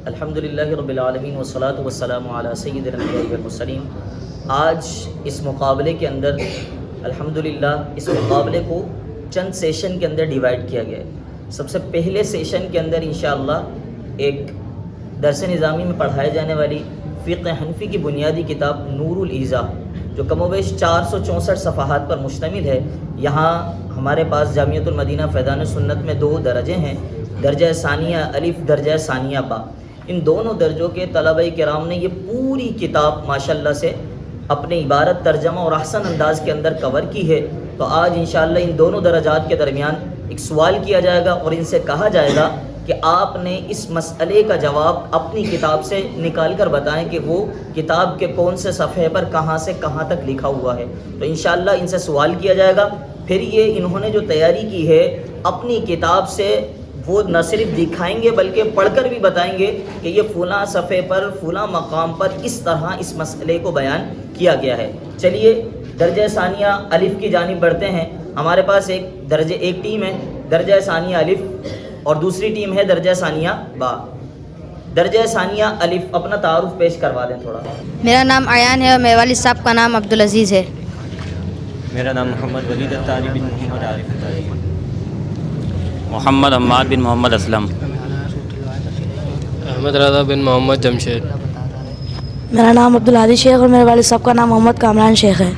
الحمدللہ رب العالمین والصلاة والسلام علی سید الانبیاء والمرسلین۔ آج اس مقابلے کے اندر الحمدللہ اس مقابلے کو چند سیشن کے اندر ڈیوائیڈ کیا گیا ہے۔ سب سے پہلے سیشن کے اندر انشاءاللہ ایک درس نظامی میں پڑھائے جانے والی فقہ حنفی کی بنیادی کتاب نور الایضاح جو کم و بیش 464 صفحات پر مشتمل ہے۔ یہاں ہمارے پاس جامعۃ المدینہ فیضان سنت میں 2 درجے ہیں، درجہ ثانیہ الف، درجہ ثانیہ با۔ ان دونوں درجوں کے طلبہ کرام نے یہ پوری کتاب ماشاءاللہ سے اپنے عبارت، ترجمہ اور احسن انداز کے اندر کور کی ہے۔ تو آج انشاءاللہ ان دونوں درجات کے درمیان ایک سوال کیا جائے گا اور ان سے کہا جائے گا کہ آپ نے اس مسئلے کا جواب اپنی کتاب سے نکال کر بتائیں کہ وہ کتاب کے کون سے صفحے پر کہاں سے کہاں تک لکھا ہوا ہے۔ تو انشاءاللہ ان سے سوال کیا جائے گا، پھر یہ انہوں نے جو تیاری کی ہے اپنی کتاب سے وہ نہ صرف دکھائیں گے بلکہ پڑھ کر بھی بتائیں گے کہ یہ فلاں صفحے پر فلاں مقام پر اس طرح اس مسئلے کو بیان کیا گیا ہے۔ چلیے درجہ ثانیہ الف کی جانب بڑھتے ہیں۔ ہمارے پاس ایک ٹیم ہے درجہ ثانیہ الف اور دوسری ٹیم ہے درجہ ثانیہ با۔ درجہ ثانیہ الف اپنا تعارف پیش کروا دیں تھوڑا۔ میرا نام ایان ہے اور میرے والد صاحب کا نام عبدالعزیز ہے۔ میرا نام محمد ولید الطاری بن محمد عارف الطاری۔ محمد عمار بن محمد اسلم۔ احمد رضا بن محمد جمشید۔ میرا نام عبدالعزیز شیخ اور میرے والد صاحب کا نام محمد کامران شیخ ہے۔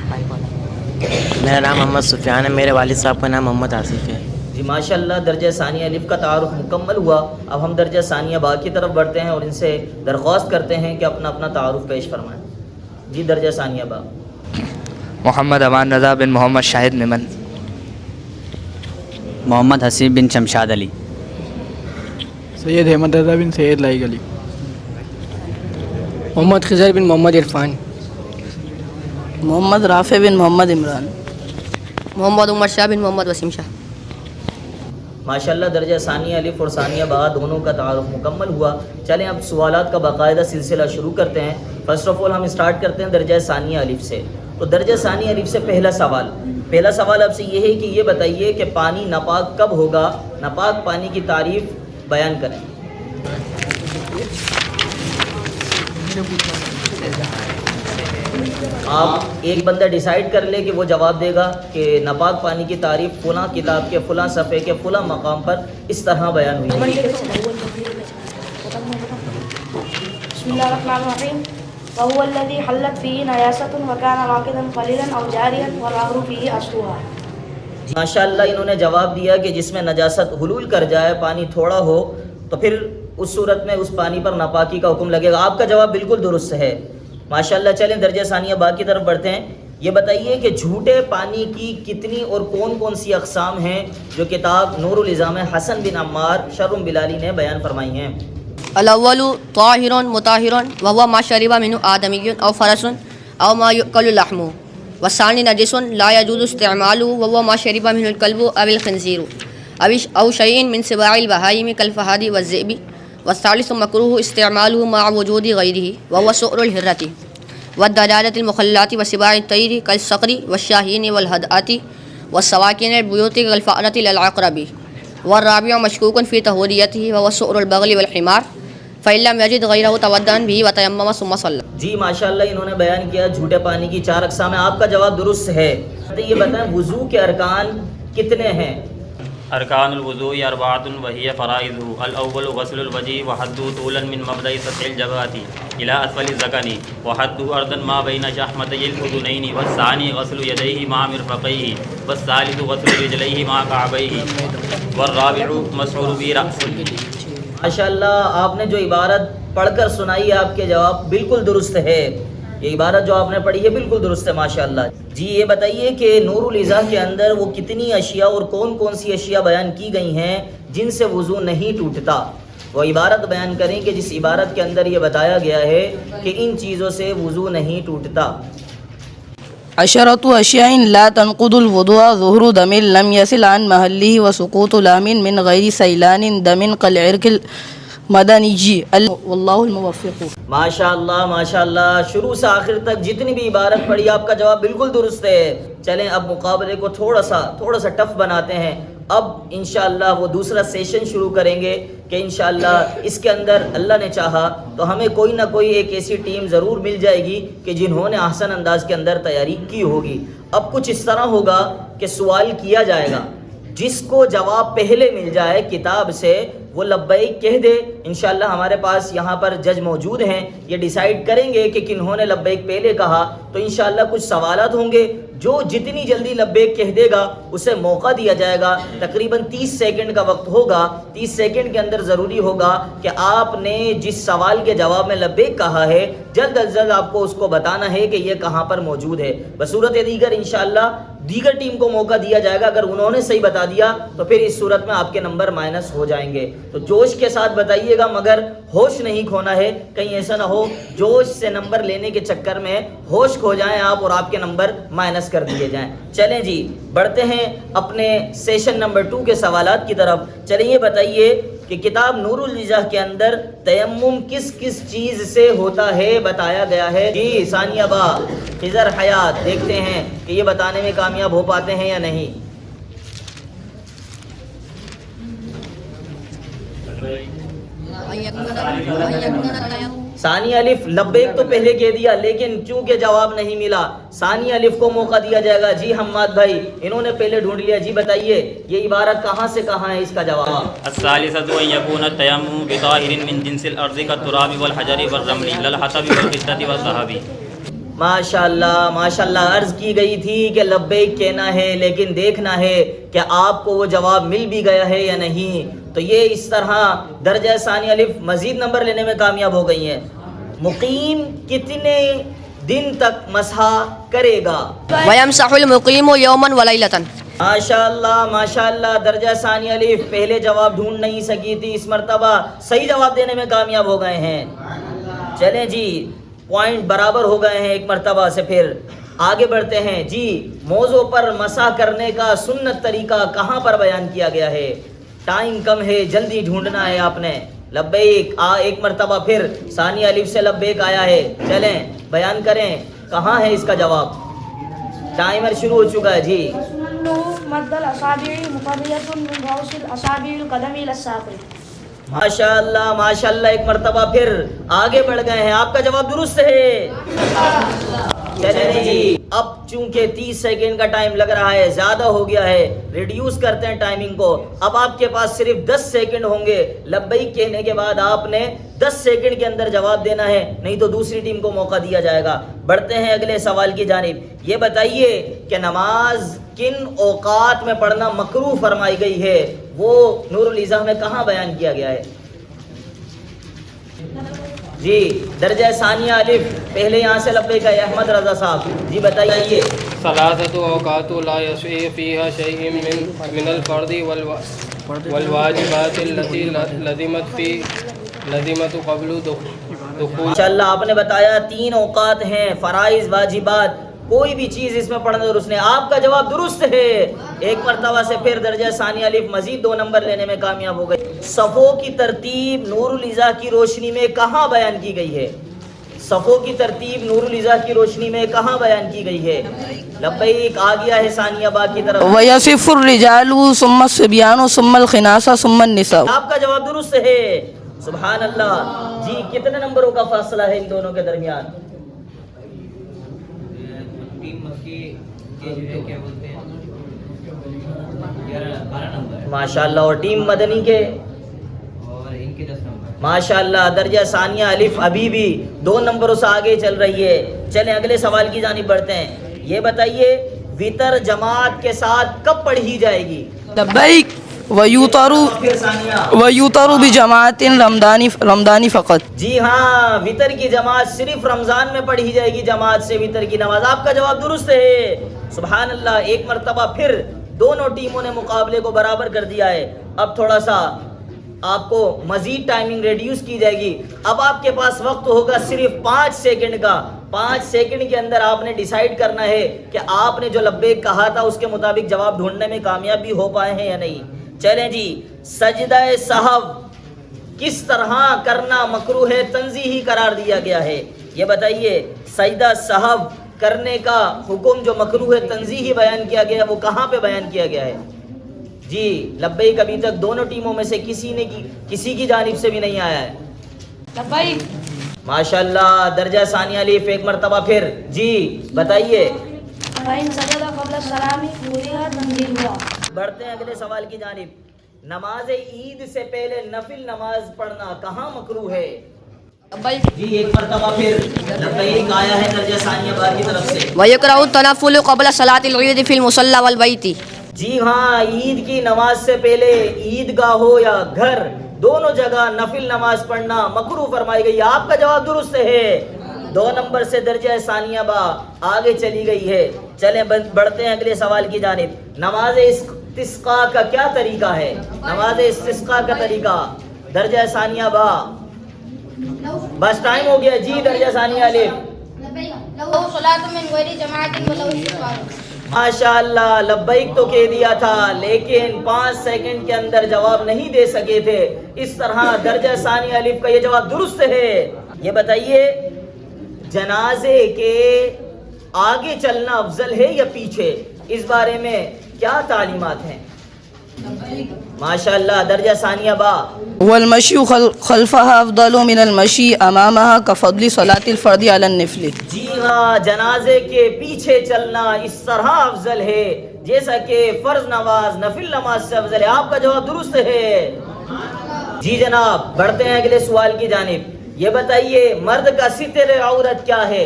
میرا نام محمد سفیان ہے، میرے والد صاحب کا نام محمد آصف ہے۔ جی ماشاءاللہ درجہ ثانیہ الف کا تعارف مکمل ہوا۔ اب ہم درجہ ثانیہ با کی طرف بڑھتے ہیں اور ان سے درخواست کرتے ہیں کہ اپنا اپنا تعارف پیش فرمائیں۔ جی درجہ ثانیہ با۔ محمد امان رضا بن محمد شاہد ممن۔ محمد حسیب بن شمشاد علی۔ سید احمد رضا بن سید لائق علی۔ محمد خضر بن محمد عرفان۔ محمد رافع بن محمد عمران۔ محمد عمر شاہ بن محمد وسیم شاہ۔ ماشاءاللہ درجہ ثانیہ الف اور ثانیہ با دونوں کا تعارف مکمل ہوا۔ چلیں اب سوالات کا باقاعدہ سلسلہ شروع کرتے ہیں۔ فرسٹ آف آل ہم اسٹارٹ کرتے ہیں درجہ ثانیہ الف سے۔ تو درجہ ثانیہ الف سے پہلا سوال آپ سے یہ ہے کہ یہ بتائیے کہ پانی ناپاک کب ہوگا؟ ناپاک پانی کی تعریف بیان کریں۔ آپ ایک بندہ ڈیسائیڈ کر لے کہ وہ جواب دے گا کہ ناپاک پانی کی تعریف فلاں کتاب کے فلاں صفحے کے فلاں مقام پر اس طرح بیان ہوئی ہے۔ بسم اللہ الرحمن الرحیم۔ وهو الذي حلت فيه نجاسة وكان راكدا قليلا أو جاريا والنهر فيه أصلها۔ ماشاءاللہ انہوں نے جواب دیا کہ جس میں نجاست حلول کر جائے، پانی تھوڑا ہو، تو پھر اس صورت میں اس پانی پر ناپاکی کا حکم لگے گا۔ آپ کا جواب بالکل درست ہے ماشاءاللہ۔ چلیں درجہ ثانیہ با کی طرف بڑھتے ہیں۔ یہ بتائیے کہ جھوٹے پانی کی کتنی اور کون کون سی اقسام ہیں جو کتاب نور الایضاح میں حسن بن عمار شرم بلالی نے بیان فرمائی ہیں۔ الاول طاہر مطہر وهو ما شرب منه آدمی او فرس او ما یؤکل لحمه، والثانی نجس لا يجوز استعماله وهو ما شرب منه الكلب او الخنزير او شيء من سباع البهائم كالفهد والذئب، والثالث مکروہ استعماله مع وجود غیره وهو سؤر الهرة والدلالة المخلات وسباع الطير كالصقر والشاهين والهدآت والسواكن البيوت كالفأرة للعقرب، والرابع مشكوك في طهوريته وهو سؤر البغل والحمار، فإن لم يجد غيره توضأ به وتيمم ثم صلى۔ جی ماشاءاللہ انہوں نے بیان کیا جھوٹے پانی کی 4 اقسام ہیں۔ آپ کا جواب درست ہے۔ یہ بتائیں وضو کے ارکان کتنے ہیں؟ ارکان الوضوء اربعۃ وہی فرائضہ۔ الاول غسل الوجه وحدہ طولا من مبدأ سطح الجبہۃ الى اسفل الذقن وحدہ ارضا ما بین شحمتي الاذنین، والثانی غسل یدیہ مع مرفقیہ، والثالث غسل رجلیہ مع کعبیہ، والرابع مسح برأسہ۔ ماشاءاللہ آپ نے جو عبارت پڑھ کر سنائی ہے آپ کے جواب بالکل درست ہے۔ یہ عبارت جو آپ نے پڑھی ہے بالکل درست ہے ماشاءاللہ۔ جی یہ بتائیے کہ نور الایضاح کے اندر وہ کتنی اشیاء اور کون کون سی اشیاء بیان کی گئی ہیں جن سے وضو نہیں ٹوٹتا؟ وہ عبارت بیان کریں کہ جس عبارت کے اندر یہ بتایا گیا ہے کہ ان چیزوں سے وضو نہیں ٹوٹتا۔ عشرۃ اشیاء لا تنقض الوضوء ظہور دم لم يصل عن محله وسقوط لام من غیر سیلان دم كالعرق المدنی واللہ الموفق۔ ماشاءاللہ ماشاءاللہ، شروع سے آخر تک جتنی بھی عبارت پڑھی آپ کا جواب بالکل درست ہے۔ چلیں اب مقابلے کو تھوڑا سا ٹف بناتے ہیں اب انشاءاللہ وہ دوسرا سیشن شروع کریں گے کہ انشاءاللہ اس کے اندر اللہ نے چاہا تو ہمیں کوئی نہ کوئی ایک ایسی ٹیم ضرور مل جائے گی کہ جنہوں نے احسن انداز کے اندر تیاری کی ہوگی. اب کچھ اس طرح ہوگا کہ سوال کیا جائے گا، جس کو جواب پہلے مل جائے کتاب سے وہ لبیک کہہ دے. انشاءاللہ ہمارے پاس یہاں پر جج موجود ہیں، یہ ڈیسائیڈ کریں گے کہ کنہوں نے لبیک پہلے کہا. تو انشاءاللہ کچھ سوالات ہوں گے، جو جتنی جلدی لبیک کہہ دے گا اسے موقع دیا جائے گا. تقریباً 30 سیکنڈ کا وقت ہوگا. 30 سیکنڈ کے اندر ضروری ہوگا کہ آپ نے جس سوال کے جواب میں لبیک کہا ہے جلد از جلد آپ کو اس کو بتانا ہے کہ یہ کہاں پر موجود ہے. بصورت دیگر انشاءاللہ دیگر ٹیم کو موقع دیا جائے گا. اگر انہوں نے صحیح بتا دیا تو پھر اس صورت میں آپ کے نمبر مائنس ہو جائیں گے. تو جوش کے ساتھ بتائیے گا مگر ہوش نہیں کھونا ہے، کہیں ایسا نہ ہو جوش سے نمبر لینے کے چکر میں ہوش کھو جائیں آپ اور آپ کے نمبر مائنس کر دیے جائیں. چلیں جی بڑھتے ہیں اپنے سیشن نمبر 2 کے سوالات کی طرف. چلیں یہ بتائیے کہ کتاب نور النجاح کے اندر تیمم کس کس چیز سے ہوتا ہے بتایا گیا ہے. جی ثانیہ با، خضر حیات، دیکھتے ہیں کہ یہ بتانے میں کامیاب ہو پاتے ہیں یا نہیں. ثانی الف لبیک تو پہلے کہہ دیا لیکن چونکہ جواب نہیں ملا ثانی الف کو موقع دیا جائے گا. جی حماد بھائی انہوں نے پہلے ڈھونڈ لیا. جی بتائیے یہ عبارت کہاں سے کہاں ہے اس کا جواب. الثالثة أن يكون التيمم بطاهر من جنس الأرض كالتراب والحجر والرمل لا الحطب والفضة والذهب. ماشاءاللہ ماشاءاللہ. عرض کی گئی تھی کہ لبیک کہنا ہے لیکن دیکھنا ہے کہ آپ کو وہ جواب مل بھی گیا ہے یا نہیں. تو یہ اس طرح درجہ ثانی الف مزید نمبر لینے میں کامیاب ہو گئی ہیں. مقیم کتنے دن تک مسح کرے گا؟ وَيَمْسَحُ الْمُقِيمُ يَوْمًا وَلَيْلَةً. ماشاءاللہ ماشاءاللہ. درجہ ثانی الف پہلے جواب ڈھونڈ نہیں سکی تھی، اس مرتبہ صحیح جواب دینے میں کامیاب ہو گئے ہیں. چلیں جی پوائنٹ برابر ہو گئے ہیں ایک مرتبہ سے. پھر آگے بڑھتے ہیں. جی موضوع پر مسح کرنے کا سنت طریقہ کہاں پر بیان کیا گیا ہے؟ ٹائم کم ہے، جلدی ڈھونڈنا ہے آپ نے. لبیک ایک مرتبہ پھر ثانی الف سے لبیک آیا ہے. چلیں بیان کریں کہاں ہے اس کا جواب. ٹائمر شروع ہو چکا ہے. جی مد الاصابع مقرية من رؤوس الاصابع القدم الى الساق. ماشاءاللہ ماشاءاللہ. ایک مرتبہ پھر آگے بڑھ گئے ہیں. آپ کا جواب درست ہے. چلیں جی اب چونکہ 30 سیکنڈ کا ٹائم لگ رہا ہے، زیادہ ہو گیا ہے، ریڈیوس کرتے ہیں ٹائمنگ کو. اب آپ کے پاس صرف 10 سیکنڈ ہوں گے. لبیک کہنے کے بعد آپ نے 10 سیکنڈ کے اندر جواب دینا ہے، نہیں تو دوسری ٹیم کو موقع دیا جائے گا. بڑھتے ہیں اگلے سوال کی جانب. یہ بتائیے کہ نماز کن اوقات میں پڑھنا مکروہ فرمائی گئی ہے؟ وہ نور النجاح میں کہاں بیان کیا گیا ہے؟ جی درجہ ثانیہ الف پہلے یہاں سے لبیک ہے احمد رضا صاحب. جی بتائیے. ثلاثة أوقات لا يسوي فيها شيء من الفرض والواجبات التي لزمت قبل دخول. انشاءاللہ آپ نے بتایا 3 اوقات ہیں، فرائض واجبات، کوئی بھی چیز اس میں پڑھنا درست نہیں. آپ کا جواب درست ہے. ایک مرتبہ سے پھر درجہ ثانی الف مزید 2 نمبر لینے میں کامیاب ہو گئی. صفوں کی ترتیب نور النجاح کی روشنی میں کہاں بیان کی گئی ہے؟ صفوں کی ترتیب نور النجاح کی روشنی میں کہاں بیان کی گئی ہے؟ لبیک آ گیا ہے ثانیہ با کی طرف. وَيَصِفُ الرِّجَالُ ثُمَّ الصِّبْيَانُ ثُمَّ الْخِنَاسَ ثُمَّ النِّسَاءُ. آپ کا جواب درست ہے. سبحان اللہ. جی کتنے نمبروں کا فاصلہ ہے ان دونوں کے درمیان؟ ماشاءاللہ. اور ٹیم مدنی کے ماشاءاللہ. درجہ ثانیہ الف ابھی بھی 2 نمبروں سے آگے چل رہی ہے. چلیں اگلے سوال کی جانب بڑھتے ہیں. یہ بتائیے وتر جماعت کے ساتھ کب پڑھی جائے گی؟ لبیک. وَيُوتَرُ بِجَمَاعَةٍ رمضانی فقط. جی ہاں وتر کی جماعت صرف رمضان میں پڑھی جائے گی. جماعت سے وتر کی نماز. آپ کا جواب درست ہے. سبحان اللہ. ایک مرتبہ پھر دونوں ٹیموں نے مقابلے کو برابر کر دیا ہے. اب تھوڑا سا آپ کو مزید ٹائمنگ ریڈیوس کی جائے گی. اب آپ کے پاس وقت ہوگا صرف 5 سیکنڈ کا. 5 سیکنڈ کے اندر آپ نے ڈیسائیڈ کرنا ہے کہ آپ نے جو لبیک کہا تھا اس کے مطابق جواب ڈھونڈنے میں کامیاب بھی ہو پائے ہیں یا نہیں. چلیں جی سجدہ سہو کس طرح کرنا مکروہ ہے تنزیہی قرار دیا گیا ہے؟ یہ بتائیے سجدہ سہو کرنے کا حکم جو مکروہ ہے تنزیہی بیان کیا گیا ہے وہ کہاں پہ بیان کیا گیا ہے؟ جی لبیک ابھی تک دونوں ٹیموں میں سے کسی کی جانب سے بھی نہیں آیا ہے. لبیک. ماشاءاللہ. درجہ ثانیہ الف ایک مرتبہ پھر جی بتائیے. فإن سجد قبل السلام پورا تنزیل ہوا. بڑھتے ہیں اگلے سوال کی جانب. نماز عید سے پہلے نفل نماز پڑھنا کہاں مکروہ ہے؟ جی ایک مرتبہ پھر لبیک آیا ہے درجہ ثانیہ بار کی طرف سے. ويكره التنفل قبل صلاة العيد في المصلى والبيت. جی ہاں عید کی نماز سے پہلے عیدگاہ ہو یا گھر دونوں جگہ نفل نماز پڑھنا مکروہ فرمائی گئی. آپ کا جواب درست ہے. 2 نمبر سے درجہ ثانیہ با آگے چلی گئی ہے. چلیں بڑھتے ہیں اگلے سوال کی جانب. نماز استسقاء کا کیا طریقہ ہے؟ نماز استسقاء کا طریقہ درجہ ثانیہ با. بس ٹائم ہو گیا. جی درجہ ثانیہ الف. ماشاء اللہ لبیک تو کہہ دیا تھا لیکن 5 سیکنڈ کے اندر جواب نہیں دے سکے تھے. اس طرح درجہ ثانیہ الف کا یہ جواب درست ہے. یہ بتائیے جنازے کے آگے چلنا افضل ہے یا پیچھے؟ اس بارے میں کیا تعلیمات ہیں؟ ماشاءاللہ درجہ ثانیہ با. والمشي خلفها أفضل من المشي أمامها كفضل صلاة الفرد على النفل. جی ہاں جنازے کے پیچھے چلنا اس طرح افضل ہے جیسا کہ فرض نماز نفل نماز سے افضل ہے. آپ کا جواب درست ہے. جی جناب بڑھتے ہیں اگلے سوال کی جانب. یہ بتائیے مرد کا ستر عورت کیا ہے؟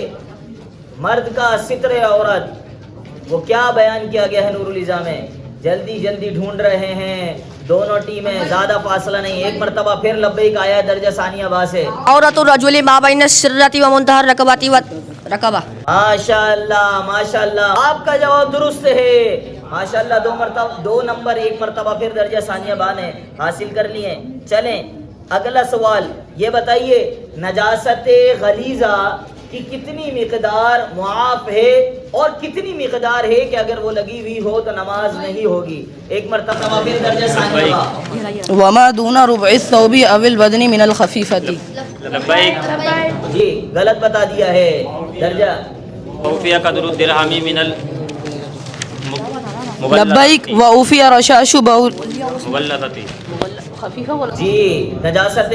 مرد کا ستر عورت وہ کیا بیان کیا گیا ہے نور الازام میں؟ جلدی جلدی ڈھونڈ رہے ہیں دونوں ٹیمیں، زیادہ فاصلہ نہیں. ایک مرتبہ پھر لبیک آیا درجہ ثانیہ با سے. عورت الرجل ما بین السرۃ و منتہى الرکبۃ والرکبہ. ماشاءاللہ ماشاءاللہ آپ کا جواب درست ہے. ماشاءاللہ 2 نمبر ایک مرتبہ پھر درجہ ثانیہ با نے حاصل کر لیے. چلیں اگلا سوال. یہ بتائیے نجاست غلیظہ کی کتنی مقدار معاف ہے اور کتنی مقدار ہے کہ اگر وہ لگی ہوئی ہو تو نماز نہیں ہوگی؟ ایک مرتبہ پھر درجہ ثانیہ با. وما دون ربع الثوب أو البدن من الخفيفة. لبیک. جی غلط بتا دیا ہے. درجہ وفي قدر الدرهم من لبيك وأوفي رشاش بول. المغلظة. جی نجاست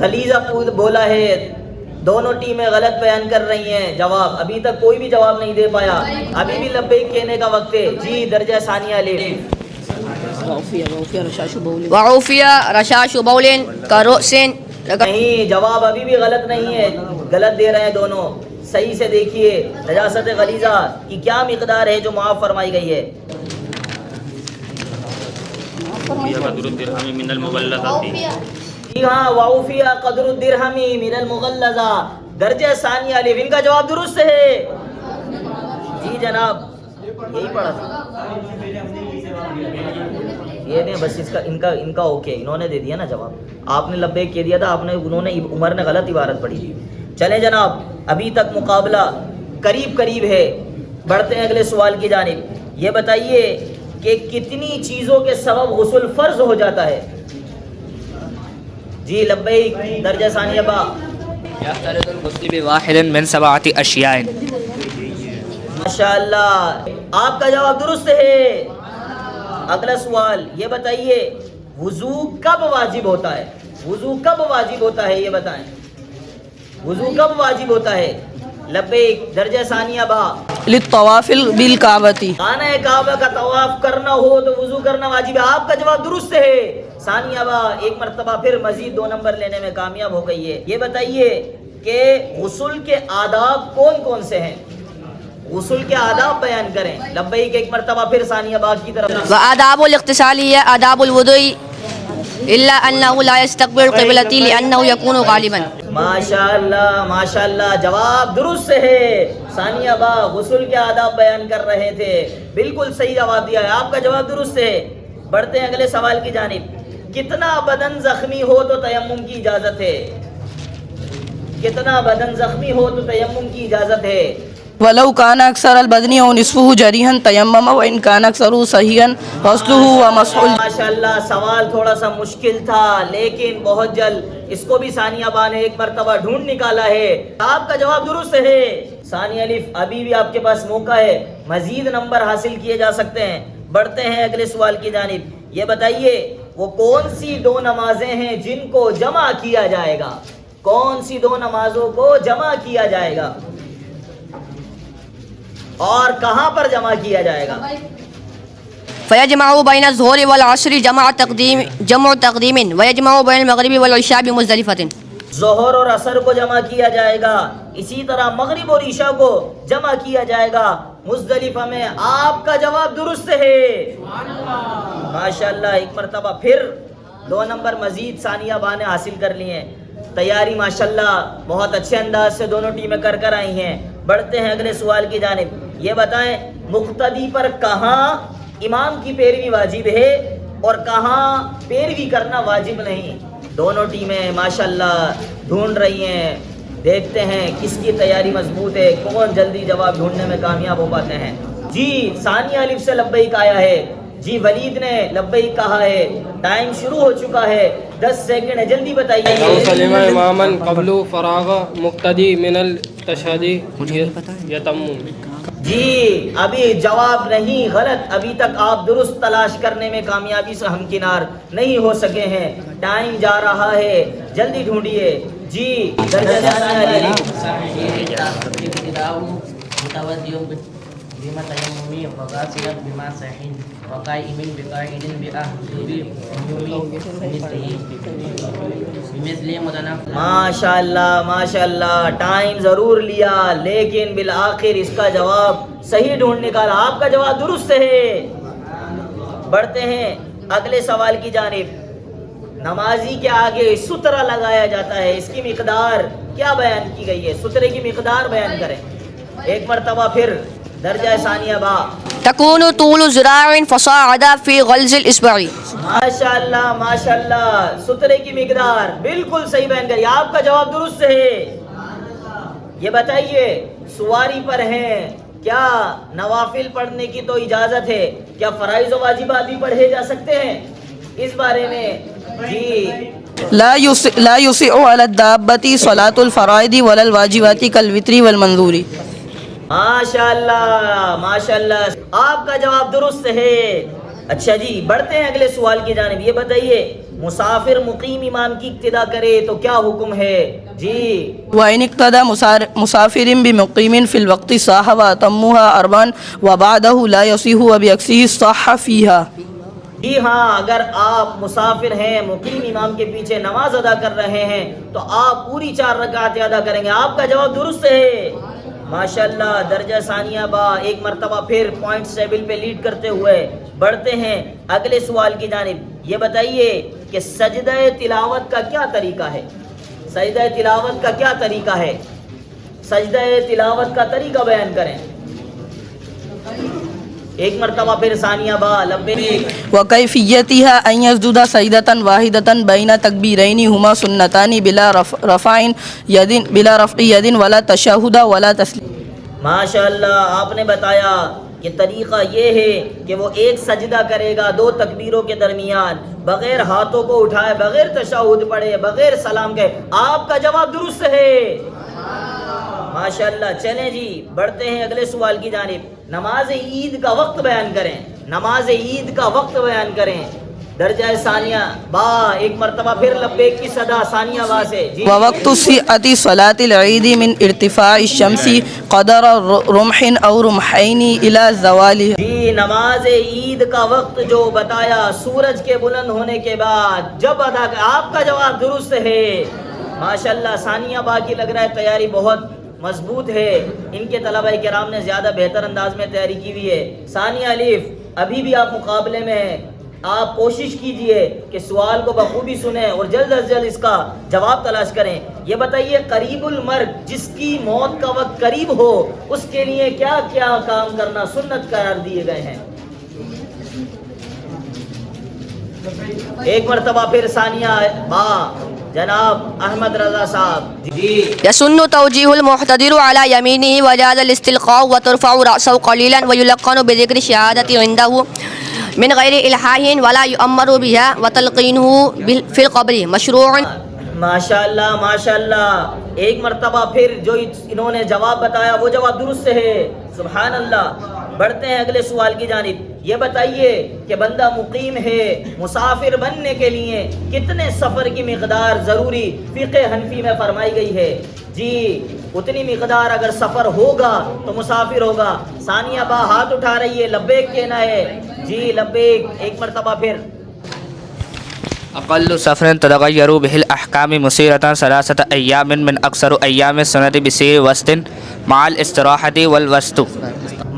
غلیظہ بولا ہے. دونوں ٹیمیں غلط بیان کر رہی ہیں. جواب ابھی تک کوئی بھی جواب نہیں دے پایا. ابھی بھی لبیک کہنے کا وقت ہے. جی درجہ ثانیہ الف. وعوفی رشاش بول کرؤس. نہیں جواب ابھی بھی غلط نہیں ہے. غلط دے رہے ہیں دونوں. صحیح سے دیکھیے نجاست غلیظہ کی کیا مقدار ہے جو معاف فرمائی گئی ہے. وفي قدر الدرهم من المغلظة. جی ہاں واوفی قدر الدرہم من المغلظہ درجہ ثانیہ الف. ان کا جواب درست ہے. جی جناب یہی پڑھا تھا. یہ نہیں بس ان کا اوکے انہوں نے دے دیا نا جواب. آپ نے لبیک کہہ دیا تھا انہوں نے عمر نے غلط عبارت پڑھی تھی. چلیں جناب ابھی تک مقابلہ قریب ہے. بڑھتے ہیں اگلے سوال کی جانب. یہ بتائیے کہ کتنی چیزوں کے سبب غسل فرض ہو جاتا ہے؟ جی لبیک درجہ ثانیہ با. يفترض الغسل بواحد من 7 أشياء. ماشاءاللہ آپ کا جواب درست ہے. اگلا سوال. یہ بتائیے وضو کب واجب ہوتا ہے؟ وضو کب واجب ہوتا ہے یہ بتائیں. وضو کب واجب ہوتا ہے؟ لبیک درجہ ثانیہ با. للطواف بالکعبۃ. خانہ کعبہ کا طواف کرنا ہو تو وضو کرنا واجب ہے. آپ کا جواب درست ہے. ثانیہ با ایک مرتبہ پھر مزید 2 نمبر لینے میں کامیاب ہو گئی ہے. یہ بتائیے کہ غسل کے آداب کون کون سے ہیں؟ غسل کے آداب بیان کریں. لبیک ایک مرتبہ پھر ثانیہ با کی طرف. وآداب الاغتسال هي آداب الوضوء إلا أنه لا يستقبل القبلة لأنه يكون غالبا. ماشاءاللہ ماشاءاللہ جواب درست ہے. ثانیہ با غسل کے آداب بیان کر رہے تھے. بالکل صحیح جواب دیا ہے. آپ کا جواب درست ہے. بڑھتے ہیں اگلے سوال کی جانب. کتنا بدن زخمی ہو تو تیمم کی اجازت ہے؟ کتنا بدن زخمی ہو تو تیمم کی اجازت ہے؟ ولو كان أكثر البدن أو نصفه جريحا تيمم وإن كان أكثره صحيحا غسله ومسح. ماشاءاللہ سوال تھوڑا سا مشکل تھا لیکن بہت جلد اس کو بھی ثانیہ با نے ایک مرتبہ ڈھونڈ نکالا ہے. آپ کا جواب درست ہے. ثانیہ الف ابھی بھی آپ کے پاس موقع ہے. مزید نمبر حاصل کیے جا سکتے ہیں. بڑھتے ہیں اگلے سوال کی جانب. یہ بتائیے وہ کون سی دو نمازیں ہیں جن کو جمع کیا جائے گا؟ کون سی دو نمازوں کو جمع کیا جائے گا اور کہاں پر جمع کیا جائے گا؟ فيجمع بين الظهر والعصر جمع تقديم ويجمع بين المغرب والعشاء بمزدلفة. ظہر اور عصر کو جمع کیا جائے گا، اسی طرح مغرب اور عشاء کو جمع کیا جائے گا مزدلفہ میں۔ آپ کا جواب درست ہے، ماشاءاللہ۔ ایک مرتبہ پھر 2 نمبر مزید ثانیہ با نے حاصل کر لی ہیں۔ تیاری ماشاءاللہ بہت اچھے انداز سے دونوں ٹیمیں کر آئی ہیں۔ بڑھتے ہیں اگلے سوال کی جانب۔ یہ بتائیں مقتدی پر کہاں امام کی پیروی واجب ہے اور کہاں پیروی کرنا واجب نہیں؟ دونوں ٹیمیں ماشاءاللہ ڈھونڈ رہی ہیں، دیکھتے ہیں کس کی تیاری مضبوط ہے، کون جلدی جواب ڈھونڈنے میں کامیاب ہو پاتے ہیں۔ جی ثانیہ الف سے لبیک آیا ہے، جی ولید نے لبیک کہا ہے۔ ٹائم شروع ہو چکا ہے، 10 سیکنڈ ہے، جلدی بتائیے۔ لو سلم اماما قبل فراغ مقتدی من التشہد یتم. جی ابھی جواب نہیں، غلط، ابھی تک آپ درست تلاش کرنے میں کامیابی سے ہمکنار نہیں ہو سکے ہیں۔ ٹائم جا رہا ہے، جلدی ڈھونڈیے۔ جی درجہ ثانیہ ماشاء اللہ ماشاء اللہ، ٹائم ضرور لیا لیکن بالآخر اس کا جواب صحیح ڈھونڈ نکالا۔ آپ کا جواب درست ہے۔ بڑھتے ہیں اگلے سوال کی جانب۔ نمازی کے آگے سترہ لگایا جاتا ہے، اس کی مقدار کیا بیان کی گئی ہے؟ سترے کی مقدار بیان کریں۔ ایک مرتبہ پھر درجہ ثانیہ با۔ تكون طول ذراع فصاعد في غلظ الإصبع. ماشاءاللہ ماشاءاللہ، سترے کی مقدار بالکل صحیح بیان کری۔ آپ کا جواب درست ہے۔ یہ بتائیے سواری پر ہیں، کیا نوافل پڑھنے کی تو اجازت ہے، کیا فرائض و واجبات بھی پڑھے جا سکتے ہیں؟ اس بارے میں جی لا يسع على الدابة صلاة الفرائض ولا الواجبات كالوتر والمنظور. ماشاءاللہ ماشاءاللہ، آپ کا جواب درست ہے۔ اچھا جی بڑھتے ہیں اگلے سوال کی جانب۔ یہ بتائیے مسافر مقیم امام کی اقتداء کرے تو کیا حکم ہے؟ جی وإن اقتدى مسافر بمقيم في الوقت صح وأتمها 4 وبعده لا يصح وبعكسه صح فيها. جی ہاں، اگر آپ مسافر ہیں، مقیم امام کے پیچھے نماز ادا کر رہے ہیں تو آپ پوری 4 رکعتیں ادا کریں گے۔ آپ کا جواب درست ہے، ماشاءاللہ۔ درجہ ثانیہ با ایک مرتبہ پھر پوائنٹس ٹیبل پہ لیڈ کرتے ہوئے بڑھتے ہیں اگلے سوال کی جانب۔ یہ بتائیے کہ سجدہ تلاوت کا کیا طریقہ ہے؟ سجدہ تلاوت کا کیا طریقہ ہے؟ سجدہ تلاوت کا طریقہ بیان کریں۔ ایک مرتبہ پھر ثانیہ با لبیک۔ وكيفيتها أن يسجد سجدة واحدة بين تكبيرين هما سنتان بلا رفع يد ولا تشهد ولا تسليم. ماشاءاللہ، آپ نے بتایا کہ طریقہ یہ ہے کہ وہ ایک سجدہ کرے گا 2 تکبیروں کے درمیان، بغیر ہاتھوں کو اٹھائے، بغیر تشہد پڑھے، بغیر سلام کے۔ آپ کا جواب درست ہے، ماشاءاللہ۔ چلیں جی بڑھتے ہیں اگلے سوال کی جانب۔ نماز عید کا وقت بیان کریں، نماز عید کا وقت بیان کریں۔ درجہ ثانیہ با ایک مرتبہ پھر لبیک کی صدا ثانیہ با سے جی۔ ووقت صحة صلاة العيد من ارتفاع الشمس قدر رمح أو رمحين إلى زوالها. جی نماز عید کا وقت جو بتایا سورج کے بلند ہونے کے بعد جب ادا کر۔ آپ کا جواب درست ہے، ماشاءاللہ۔ ثانیہ با کی لگ رہا ہے تیاری بہت مضبوط ہے، ان کے طلبہ کرام نے زیادہ بہتر انداز میں تیاری کی ہوئی ہے۔ ثانیہ الف ابھی بھی آپ مقابلے میں ہیں، آپ کوشش کیجئے کہ سوال کو بخوبی سنیں اور جلد از جلد اس کا جواب تلاش کریں۔ یہ بتائیے قریب المرگ، جس کی موت کا وقت قریب ہو، اس کے لیے کیا کیا کام کرنا سنت قرار دیے گئے ہیں؟ ایک مرتبہ پھر ثانیہ با جناب احمد رضا صاحب جی۔ يسن توجيه المحتضر على يمينه وجاز الاستلقاء وترفع رأسه قليلا ويلقن بذكر الشهادة عنده من غير إلحاح ولا يؤمر بها وتلقينه في القبر مشروع. ماشاءاللہ ماشاءاللہ. ایک مرتبہ پھر جو انہوں نے جواب بتایا وہ جواب درست ہے. سبحان اللہ. بڑھتے ہیں اگلے سوال کی جانب. یہ بتائیے کہ بندہ مقیم ہے، مسافر بننے کے لیے کتنے سفر کی مقدار ضروری فقہ حنفی میں فرمائی گئی ہے؟ جی اتنی مقدار اگر سفر ہوگا تو مسافر ہوگا. ثانیہ با ہاتھ اٹھا رہی ہے، لبیک کہنا ہے. جی لبیک. ایک مرتبہ پھر. اقل سفر تتغیر به الاحکام مسیرة 3 ایام من اکثر ایام السنة بسیر وسط مع الاستراحة والوسط.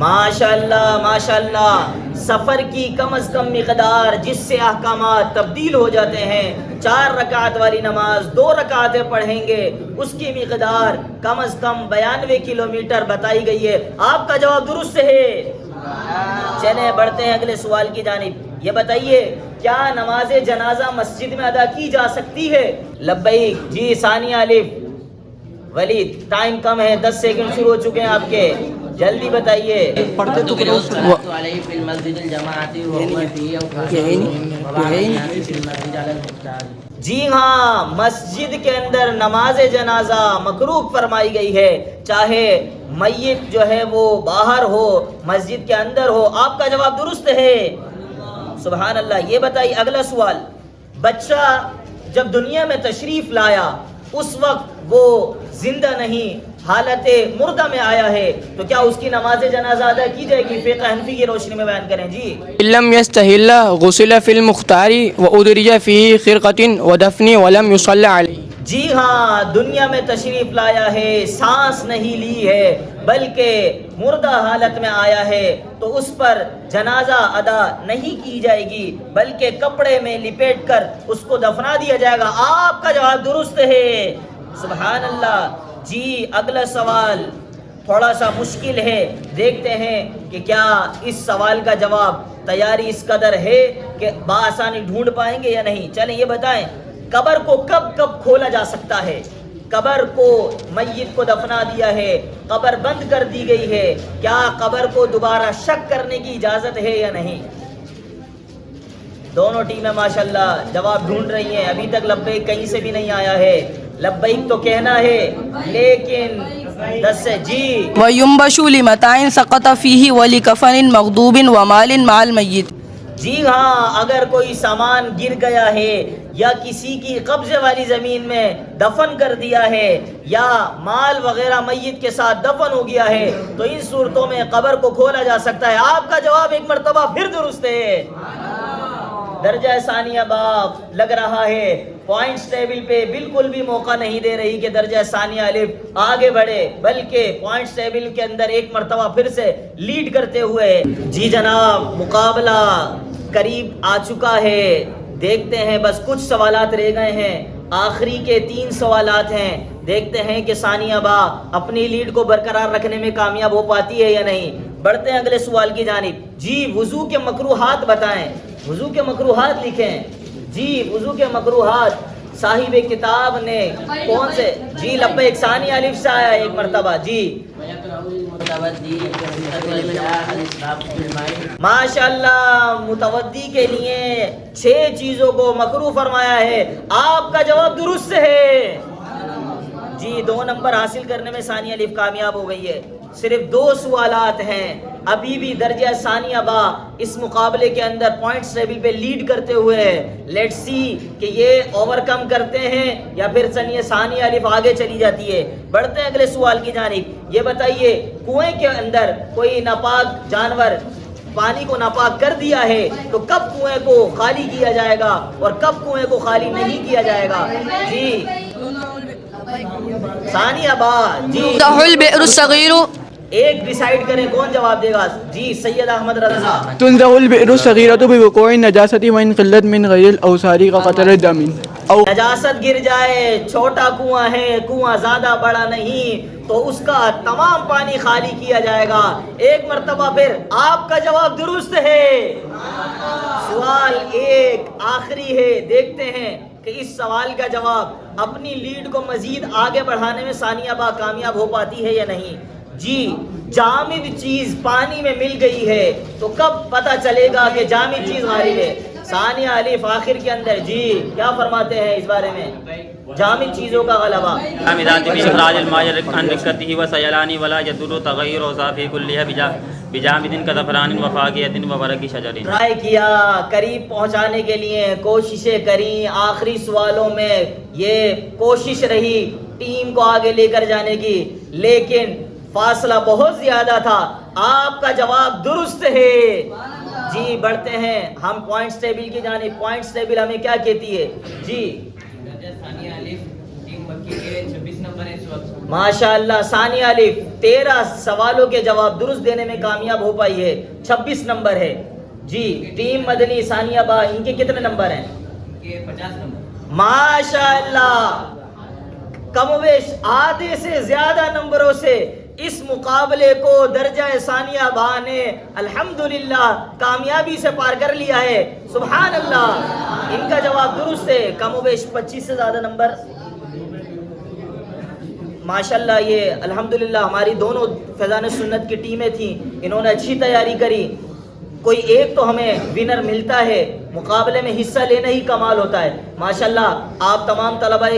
ماشاءاللہ ماشاءاللہ. سفر کی کم از کم مقدار جس سے احکامات تبدیل ہو جاتے ہیں. 4 رکعت والی نماز 2 رکعتیں پڑھیں گے، اس کی مقدار کم از کم 92 کلومیٹر بتائی گئی ہے. آپ کا جواب درست ہے. چلیں بڑھتے ہیں اگلے سوال کی جانب. یہ بتائیے کیا نماز جنازہ مسجد میں ادا کی جا سکتی ہے؟ لبیک. جی ثانیہ الف. ولید ٹائم کم ہے، 10 سیکنڈ شروع ہو چکے ہیں آپ کے، جلدی بتائیے. جی ہاں، مسجد کے اندر نماز جنازہ مکروہ فرمائی گئی ہے، چاہے میت جو ہے وہ باہر ہو مسجد کے اندر ہو. آپ کا جواب درست ہے. سبحان اللہ. یہ بتائیے اگلا سوال. بچہ جب دنیا میں تشریف لایا اس وقت وہ زندہ نہیں، حالت مردہ میں آیا ہے، تو کیا اس کی نماز جنازہ ادا کی جائے گی؟ فقہ حنفی کی روشنی میں بیان کریں. جی لم يستهل غسل في المختار وأدرج فيه خرقة ودفن ولم يصلى عليه. جی ہاں، دنیا میں تشریف لایا ہے، سانس نہیں لی ہے بلکہ مردہ حالت میں آیا ہے، تو اس پر جنازہ ادا نہیں کی جائے گی بلکہ کپڑے میں لپیٹ کر اس کو دفنا دیا جائے گا. آپ کا جواب درست ہے. سبحان اللہ. جی اگلا سوال تھوڑا سا مشکل ہے، دیکھتے ہیں کہ کیا اس سوال کا جواب تیاری اس قدر ہے کہ بآسانی ڈھونڈ پائیں گے یا نہیں. چلیں یہ بتائیں قبر کو کب کب کھولا جا سکتا ہے؟ قبر کو میت کو دفنا دیا ہے، قبر بند کر دی گئی ہے، کیا قبر کو دوبارہ شک کرنے کی اجازت ہے یا نہیں؟ دونوں ٹیمیں ماشاءاللہ جواب ڈھونڈ رہی ہیں. ابھی تک لبیک کہیں سے بھی نہیں آیا ہے. لبیک تو کہنا ہے لیکن 10 سے. جی وَيُنْبَشُ لِمَتَاعٍ سَقَطَ فِيهِ وَلِكَفَنٍ مَغْضُوبٍ وَمَالٍ مَعَ الْمَيِّتِ. جی ہاں، اگر کوئی سامان گر گیا ہے یا کسی کی قبضے والی زمین میں دفن کر دیا ہے یا مال وغیرہ میت کے ساتھ دفن ہو گیا ہے تو ان صورتوں میں قبر کو کھولا جا سکتا ہے. آپ کا جواب ایک مرتبہ پھر درست ہے. درجہ ثانیہ باب لگ رہا ہے پوائنٹس ٹیبل پہ بالکل بھی موقع نہیں دے رہی کہ درجہ ثانیہ الف آگے بڑھے، بلکہ پوائنٹس ٹیبل کے اندر ایک مرتبہ پھر سے لیڈ کرتے ہوئے. جی جناب، مقابلہ قریب آ چکا ہے. دیکھتے ہیں بس کچھ سوالات رہ گئے ہیں، آخری کے 3 سوالات ہیں. دیکھتے ہیں کہ ثانیہ با اپنی لیڈ کو برقرار رکھنے میں کامیاب ہو پاتی ہے یا نہیں. بڑھتے ہیں اگلے سوال کی جانب. جی وضو کے مکروہات بتائیں، وضو کے مکروہات لکھیں. جی وضو کے مکروہات صاحب کتاب نے کون سے؟ جی لبیک. ثانیہ الف سے آیا ایک مرتبہ. جی ماشاءاللہ، متودی کے لیے 6 چیزوں کو مکروہ فرمایا ہے. آپ کا جواب درست ہے. جی 2 نمبر حاصل کرنے میں ثانیہ الف کامیاب ہو گئی ہے. صرف 2 سوالات ہیں. ابھی بھی درجہ ثانیہ با اس مقابلے کے اندر پوائنٹس ٹیبل پہ لیڈ کرتے ہوئے لیٹس سی کہ یہ اوور کم کرتے ہیں یا پھر ثانیہ الف آگے چلی جاتی ہے. بڑھتے ہیں اگلے سوال کی جانب. یہ بتائیے کنویں کے اندر کوئی ناپاک جانور پانی کو ناپاک کر دیا ہے تو کب کنویں کو خالی کیا جائے گا اور کب کنویں کو خالی نہیں کیا جائے گا؟ جی ثانیہ با. جی البئر الصغیر. ایک ڈیسائیڈ کریں کون جواب دے گا. جی سید احمد رضا. تنزع البئر الصغيرة بوقوع النجاسة وإن قلت من غير الأوسار كقطرة دم أو نجاست گر جائے، چھوٹا کنواں ہے، کنواں زیادہ بڑا نہیں، تو اس کا تمام پانی خالی کیا جائے گا. ایک مرتبہ پھر آپ کا جواب درست ہے. سوال ایک آخری ہے، دیکھتے ہیں کہ اس سوال کا جواب اپنی لیڈ کو مزید آگے بڑھانے میں ثانیہ با کامیاب ہو پاتی ہے یا نہیں. جی جامد چیز پانی میں مل گئی ہے تو کب پتہ چلے گا کہ جامد چیز غالب ہے؟ ثانیہ الف آخر کے اندر. جی کیا فرماتے ہیں اس بارے میں؟ جامد چیزوں کا غلبہ. ذات بإخراج الماء عن رقته وسيلان ولا يدل تغير أوصافه كلها بجامد كزعفران وفاكهة وورق شجر. ٹرائی کیا، قریب پہنچانے کے لیے کوششیں کریں. آخری سوالوں میں یہ کوشش رہی ٹیم کو آگے لے کر جانے کی، لیکن فاصلہ بہت زیادہ تھا. آپ کا جواب درست ہے. جی بڑھتے ہیں ہم پوائنٹس ٹیبل کی جانب. پوائنٹس ٹیبل ہمیں کیا کہتی ہے؟ جی ماشاء اللہ ثانیہ الف 13 سوالوں کے جواب درست دینے میں کامیاب ہو پائی ہے، 26 نمبر ہے. جی ٹیم مدنی ثانیہ با ان کے کتنے نمبر ہیں؟ 50 نمبر. ماشاء اللہ کم و بیش آدھے سے زیادہ نمبروں سے اس مقابلے کو درجہ ثانیہ با نے الحمدللہ کامیابی سے پار کر لیا ہے. سبحان اللہ. ان کا جواب درست ہے. کم و بیش 25 سے زیادہ نمبر. ماشاءاللہ یہ الحمدللہ ہماری دونوں فیضان سنت کی ٹیمیں تھیں، انہوں نے اچھی تیاری کری. کوئی ایک تو ہمیں ونر ملتا ہے. مقابلے میں حصہ لینا ہی کمال ہوتا ہے. ماشاءاللہ آپ تمام طلباء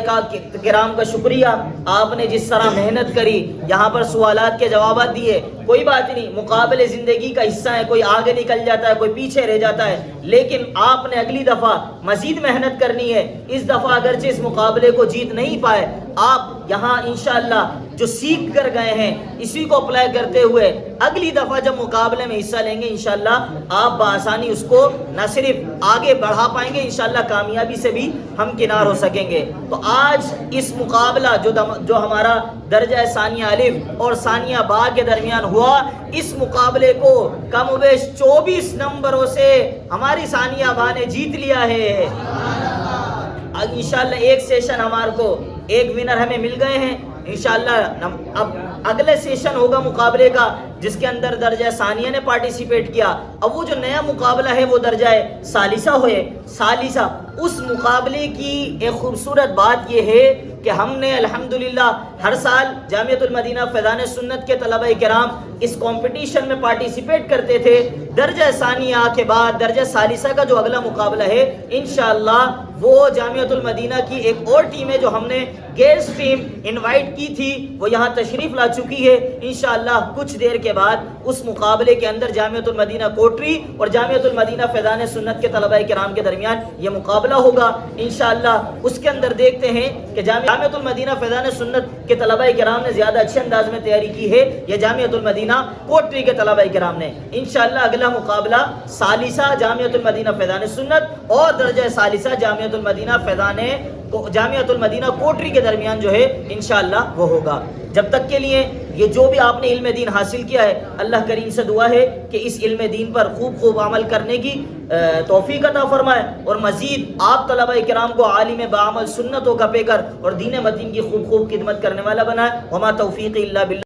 کرام کا شکریہ. آپ نے جس طرح محنت کری، یہاں پر سوالات کے جوابات دیے. کوئی بات نہیں، مقابلے زندگی کا حصہ ہے. کوئی آگے نکل جاتا ہے، کوئی پیچھے رہ جاتا ہے، لیکن آپ نے اگلی دفعہ مزید محنت کرنی ہے. اس دفعہ اگرچہ اس مقابلے کو جیت نہیں پائے، آپ یہاں انشاءاللہ جو سیکھ کر گئے ہیں اسی کو اپلائی کرتے ہوئے اگلی دفعہ جب مقابلے میں حصہ لیں گے انشاءاللہ آپ بآسانی اس کو نہ صرف آگے بڑھا پائیں گے، انشاءاللہ کامیابی سے بھی ہم کنار ہو سکیں گے. تو آج اس مقابلہ جو ہمارا درجہ ثانیہ الف اور ثانیہ با کے درمیان ہوا، اس مقابلے کو کم و بیش 24 نمبروں سے ہماری ثانیہ با نے جیت لیا ہے. انشاءاللہ ایک سیشن ہمارے کو ایک ونر ہمیں مل گئے ہیں. انشاءاللہ اب اگلے سیشن ہوگا مقابلے کا جس کے اندر درجہ ثانیہ نے پارٹیسپیٹ کیا. اب وہ جو نیا مقابلہ ہے وہ درجہ ثالثہ ثالثہ. اس مقابلے کی ایک خوبصورت بات یہ ہے کہ ہم نے الحمدللہ ہر سال جامعۃ المدینہ فیضان سنت کے طلبہ کرام اس کمپٹیشن میں پارٹیسپیٹ کرتے تھے. درجہ ثانیہ کے بعد درجہ ثالثہ کا جو اگلا مقابلہ ہے انشاءاللہ وہ جامعۃ المدینہ کی ایک اور ٹیم ہے جو ہم نے گیسٹ ٹیم انوائٹ کی تھی، وہ یہاں تشریف لا چکی ہے. انشاءاللہ کچھ دیر کے بعد اس مقابلے کے اندر جامعۃ المدینہ کوٹری اور جامعۃ المدینہ فیضان سنت کے طلبہ کرام کے درمیان یہ مقابلہ ہوگا. انشاءاللہ اس کے اندر دیکھتے ہیں کہ جامعۃ المدینہ فیضان سنت کے طلبہ کرام نے زیادہ اچھے انداز میں تیاری کی ہے یا جامعۃ المدینہ کوٹری کے طلبہ کرام نے. انشاءاللہ اگلا مقابلہ ثالثہ جامعۃ المدینہ فیضان سنت اور درجہ ثالثہ جامعۃ المدینہ کوٹری کے درمیان جو ہے انشاءاللہ وہ ہوگا. جب تک کے لیے یہ جو بھی آپ نے علم دین حاصل کیا ہے اللہ کریم سے دعا ہے کہ اس علم دین پر خوب عمل کرنے کی توفیق عطا فرمائے اور مزید آپ طلبہ کرام کو عالم بعمل سنتوں کا پیکر اور دین متین کی خوب خدمت کرنے والا بنائے. وما توفیق الا باللہ.